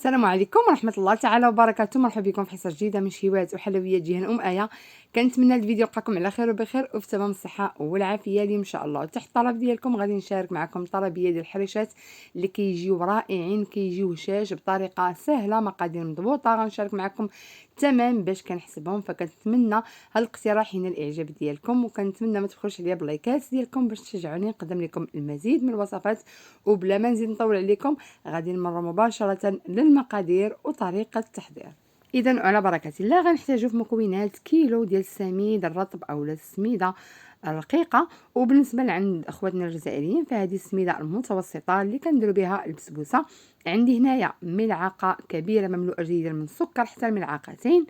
السلام عليكم ورحمة الله تعالى وبركاته. مرحبا بكم في حصة جديدة من شهيوات وحلويات جهة آية. كنتمنى الفيديو يلقاكم على خير وبخير وفي تمام الصحة والعافية اليوم ان شاء الله. تحت الطلب ديالكم غادي نشارك معكم طلبية ديال الحريشات اللي كيجيو رائعين، كيجيو هشاش بطريقة سهلة، مقادير مضبوطة. غنشارك معكم تمام باش كنحسبهم، فكنتمنى هاد الاقتراح ينال الاعجاب ديالكم، وكنتمنى ما تبخلوش عليا باللايكات ديالكم باش تشجعوني نقدم لكم المزيد من الوصفات. وبلا ما نزيد نطول عليكم غادي نمر مباشرة للمقادير وطريقة التحضير. اذا على بركه الله غنحتاجو في مكونات كيلو ديال السميد الرطب اولا السميده الرقيقه. وبالنسبه لعند اخواتنا الجزائريين فهذه السميده المتوسطه اللي كنديروا بها البسبوسه. عندي هنايا ملعقه كبيره مملوءه جيدا من السكر حتى الملعقتين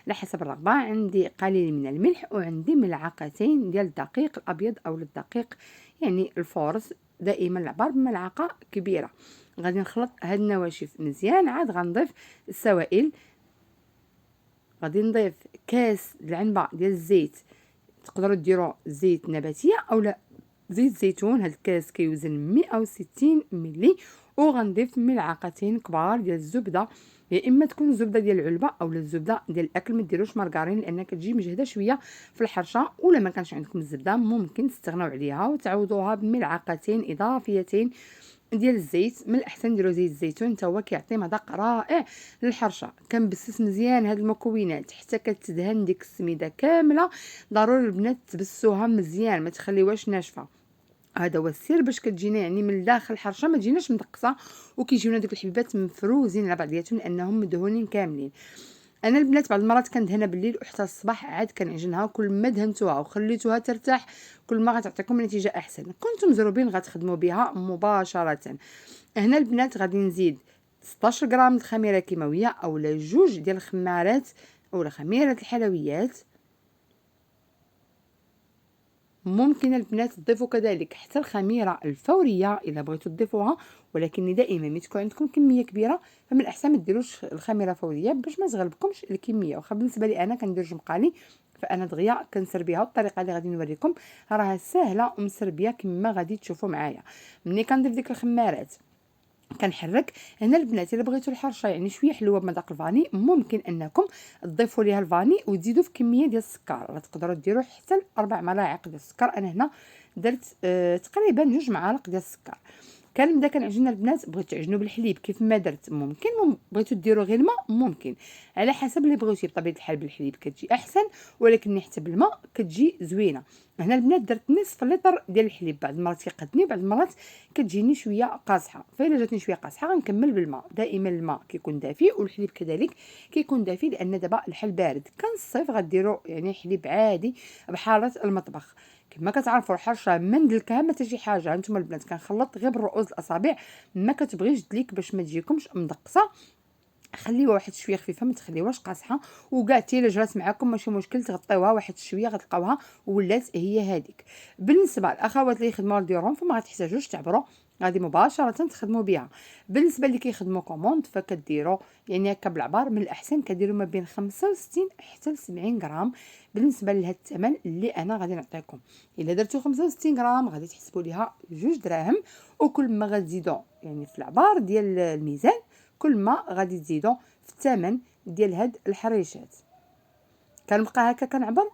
على حسب الرغبه. عندي قليل من الملح، وعندي ملعقتين ديال الدقيق الابيض او الدقيق يعني الفورس، دائما العبار بملعقه كبيره. غادي نخلط هاد النواشف مزيان، عاد غنضيف السوائل. غادي نضيف كاس العنبه ديال الزيت، تقدروا ديروا زيت نباتيه اولا زيت زيتون. هاد الكاس كيوزن 160 ملي. وغنضيف ملعقتين كبار ديال الزبده، يا اما تكون الزبده ديال العلبه اولا الزبده ديال الاكل، ما ديروش مارغرين لان كتجي مجهده شويه في الحرشه. ولا ما كانش عندكم الزبده ممكن تستغناو عليها وتعوضوها بملعقتين اضافيتين ديال الزيت. من الاحسن ديروا زيت الزيتون حتى هو كيعطي مذاق رائع للحرشه. كنبسس مزيان هاد المكونات حتى كتدهن ديك السميده كامله. ضروري البنات تبسوها مزيان، ما تخليوهاش ناشفه. هذا هو السر باش كتجينا يعني من الداخل الحرشه ما تجيناش مدقصه، وكيجيونا دوك الحبيبات مفروزين على بعضياتهم لانهم مدهونين كاملين. انا البنات بعض المرات كندهنها بالليل وحتى الصباح عاد كنعجنها. كل ما دهنتوها وخليتوها ترتاح كل ما غتعطيكم نتيجه احسن. كنتم مزروبين غتخدموا بها مباشره. هنا البنات غادي نزيد 16 غرام الخميره كيماويه اولا جوج ديال الخمارات اولا خميره الحلويات. ممكن البنات تضيفوا كذلك حتى الخميره الفوريه الا بغيتوا تضيفوها، ولكن دائما ملي تكون عندكم كميه كبيره فمن الاحسن ما ديروش الخميره فوريه باش ما تغلبكمش الكميه. واخا بالنسبه لي انا كندير جمقالي، فانا دغيا كنسربيها. الطريقه اللي غادي نوريكم راها سهله ومسربيه كما غادي تشوفوا معايا. ملي كنضيف ديك الخمارات كنحرك. هنا البنات الا بغيتوا الحرشه يعني شويه حلوه بمذاق الفاني ممكن انكم تضيفوا ليها الفاني وتزيدوا في كميه ديال السكر. تقدروا ديروا حتى 4 ملاعق ديال السكر. انا هنا درت تقريبا 2 معالق ديال السكر. كنبدا كنعجن البنات. بغيتو تعجنوا بالحليب كيف ما درت ممكن، بغيتو ديروا غير الماء ممكن، على حسب اللي بغيتي. بطبيعه الحال بالحليب كتجي احسن، ولكن حتى بالماء كتجي زوينه. هنا البنات درت نصف لتر ديال الحليب. بعض المرات كيقدني بعض المرات كتجيني شويه قاصحه، فإلا جاتني شويه قاصحه غنكمل بالماء. دائما الماء كيكون دافي والحليب كذلك كيكون دافي، لان دابا الحل بارد. كان الصيف غديروا يعني حليب عادي بحاره المطبخ. كما كتعرفوا الحرشه ما ندلكها ما حتى شي حاجه. هانتوما البنات كنخلط غير بالرؤوس الاصابع، ما كتبغيش تدليك باش ما تجيكمش مدقصه. خليوها واحد شويه خفيفه، ما تخليوهاش قاصحه. وكاع حتى الا جرات معكم ماشي مشكل تغطيوها واحد شويه غتلقاوها ولات هي هذيك. بالنسبه للاخوات اللي يخدموا الديورون فما غتحتاجوش تعبروا، غادي مباشره تخدموا بها. بالنسبه اللي كيخدموا كوموند فكديروا يعني هكا بالعبار من الاحسن كديروا ما بين 65 حتى ل 70 غرام بالنسبه لهذا الثمن اللي انا غادي نعطيكم. الا درتو 65 غرام غادي تحسبوا ليها 2 دراهم. وكل ما غتزيدوا يعني في العبار ديال الميزان كل ما غادي تزيدوا في الثمن ديال هاد الحريشات. كنبقى هكا كنعبر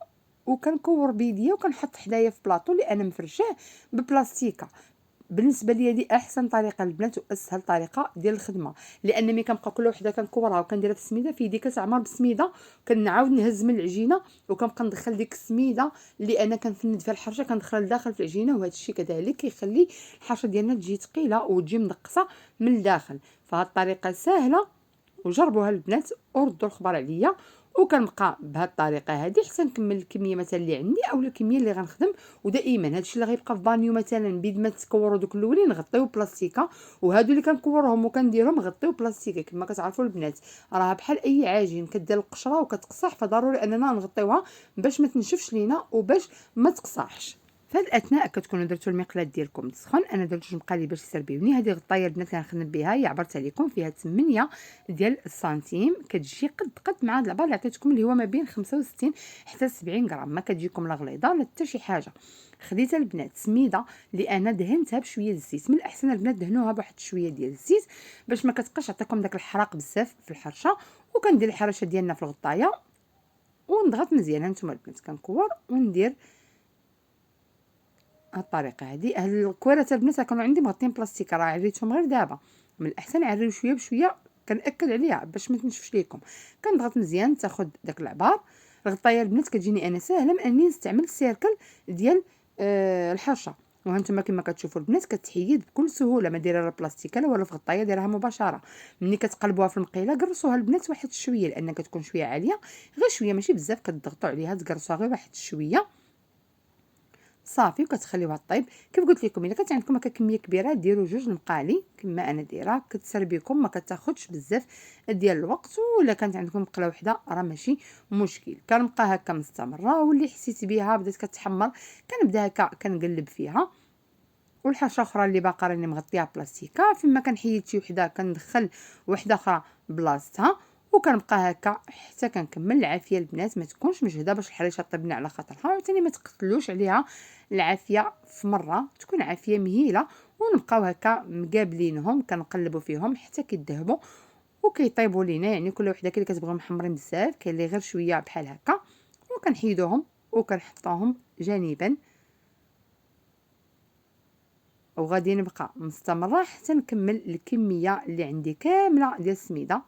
وكنكور بيديا وكنحط حدايا في بلاطو اللي انا مفرشاه ببلاستيكه. بالنسبه لي هذه احسن طريقه البنات واسهل طريقه ديال الخدمه، لان ملي كنبقى كل وحده كنكورها وكنديرها في السميده في يدي كتعمر بالسميده. كنعاود نهز من العجينه وكنبقى ندخل ديك السميده اللي انا كنفند فيها الحرشه كندخلها لداخل في العجينه، وهذا الشيء كذلك كيخلي الحرشه ديالنا تجي ثقيله وتجي مدقصه من الداخل. فهاد الطريقه سهله وجربوها البنات وردوا الخبر عليا. وكنبقى بهذه الطريقه هذه حتى نكمل الكميه مثلا اللي عندي او الكميه اللي غنخدم. ودائما هادشي اللي غيبقى في بانيو مثلا بيد ما تكوروا دوك الاولين نغطيو بلاستيكه، وهادو اللي كنكورهم وكنديرهم غطيو بلاستيكه. كما كتعرفوا البنات راها بحال اي عجين كدير القشره وكتقصح، فضروري اننا نغطيوها باش ما تنشفش لينا وباش ما تقصحش. فهاد الاثناء كتكونوا درتو المقلاه ديالكم تسخن. انا درت جوج مقالي باش يسربيوني. هذه الغطايه البنات اللي غنخدم بها هي عبرت عليكم فيها 8 ديال السنتيم، كتجي قد مع هاد العبار اللي عطيتكم اللي هو ما بين 65 حتى 70 غرام، ما كتجيكم لا غليظه لا حتى شي حاجه. خديتها البنات سميده اللي انا دهنتها بشويه الزيت. من الاحسن البنات دهنوها بواحد شويه ديال الزيت باش ما كتبقاش تعطيكم داك الحراق بزاف في الحرشه. وكندير الحرشه ديالنا في الغطايه ونضغط مزيان. هانتوما البنات كنكور وندير هاد الطريقه هادي. هاد الكويرات البنات كانوا عندي مغطين بلاستيك، راه عريتهم غير دابا. من الاحسن عريو شويه بشويه، كنأكد عليها باش ما تنشفش ليكم. كنضغط مزيان تاخد داك العبار. الغطايه البنات كتجيني انا ساهله من اني نستعمل السيركل ديال الحرشه. وهانتوما كما كتشوفوا البنات كتحيد بكل سهوله، ما دايره لا بلاستيك لا ولا في غطايه، دايرها مباشره. ملي كتقلبوها في المقيله قرصوها البنات واحد شويه لان كتكون شويه عاليه، غير شويه ماشي بزاف، كتضغطوا عليها تقرصوها غير واحد شويه صافي وكتخليوها طيب. كيف قلت لكم الا كانت عندكم هكا كميه كبيره ديروا جوج المقالي كما انا دايره، كتسربيكم ما كتاخذش بزاف ديال الوقت. ولا كانت عندكم مقله وحده راه ماشي مشكل. كنبقى هكا مستمره، واللي حسيت بها بدات كتحمر كنبدا هكا كنقلب فيها. والحاجه اخرى اللي باقا راني مغطيها بلاستيكه، فيما كنحيد شي وحده كندخل وحده اخرى بلاصتها وكنبقى هكا حتى كنكمل. العافيه البنات ما تكونش مجهده باش الحريشه طيبنا على خاطرها، وثاني ما تقتلوش عليها العافيه في مره، تكون عافيه مهيله. ونبقاو هكا مقابلينهم كنقلبوا فيهم حتى كيذهبوا وكيطيبوا لينا. يعني كل وحده كاين اللي كتبغيهم محمرين بزاف، كاين اللي غير شويه بحال هكا. وكنحيدوهم وكنحطوهم جانبا، وغادي نبقى مستمره حتى نكمل الكميه اللي عندي كامله ديال السميده.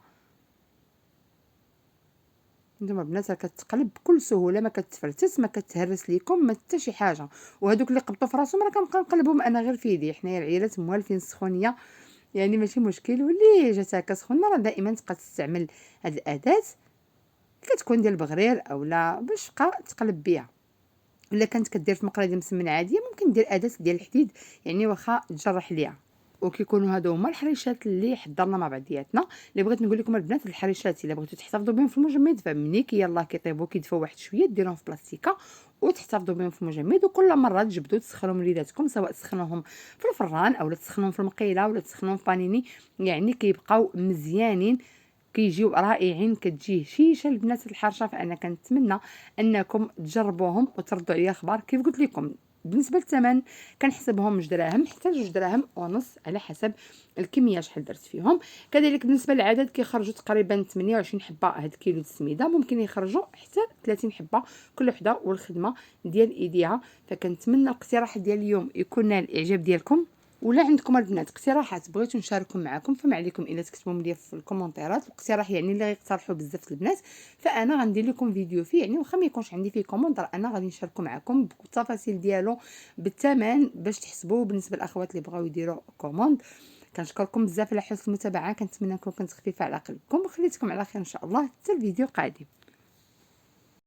نتوما البنات كتقلب بكل سهوله، ما كتفرتس ما كتهرس ليكم ما حتى شي حاجه. وهذوك اللي قبطوا في راسهم راه كنبقى نقلبهم انا غير في يدي. حنايا العيالات موالفين السخونيه يعني ماشي مشكل. واللي جات هكا سخونه راه دائما تبقى تستعمل هاد الاداه، كتكون ديال البغرير اولا باش تبقى تقلب بها. الا كانت كدير في مقله ديال مسمن عاديه ممكن دير اداه ديال الحديد يعني واخا تجرح ليها. وكيكونوا هادو هما الحريشات اللي حضرنا مع بعضياتنا. اللي بغيت نقول لكم البنات الحريشات الا بغيتو تحتفظوا بهم في المجمد فمني يلاه كيطيبوا كيدفوا واحد شويه ديروهم في بلاستيكه وتحتفظوا بهم في المجمد. وكل مره تجبدوا تسخنوا وليداتكم، سواء تسخنوهم في الفران اولا تسخنوهم في المقيله ولا تسخنوهم في بانيني، يعني كيبقاو مزيانين كيجيو رائعين. كتجيه شيشه البنات الحرشه. فانا كنتمنى انكم تجربوهم وتردوا عليا اخبار. كيف قلت لكم بالنسبه للثمن كنحسبهم 2 دراهم حتى 2 دراهم ونص على حسب الكميه شحال درت فيهم. كذلك بالنسبه للعدد كيخرجوا تقريبا 28 حبه هاد كيلو السميده، ممكن يخرجوا حتى 30 حبه كل وحده والخدمه ديال ايديها. فكنتمنى الاقتراح ديال اليوم يكون نال الاعجاب ديالكم. ولا عندكم البنات اقتراحات بغيتو نشاركهم معكم فما عليكم الا تكتبوهم لي في الكومونتيرات. الاقتراح يعني اللي غيقترحوا بزاف البنات فانا غندير لكم فيديو فيه، يعني واخا ما يكونش عندي فيه كومونتير انا غادي نشاركو معكم بالتفاصيل ديالو بالثمن باش تحسبوا. بالنسبه للاخوات اللي بغاو يديروا كوموند كنشكركم بزاف على حسن المتابعه. كنتمنى نكون كنت خفيفه على قلبكم وخليتكم على خير ان شاء الله. حتى الفيديو قادم.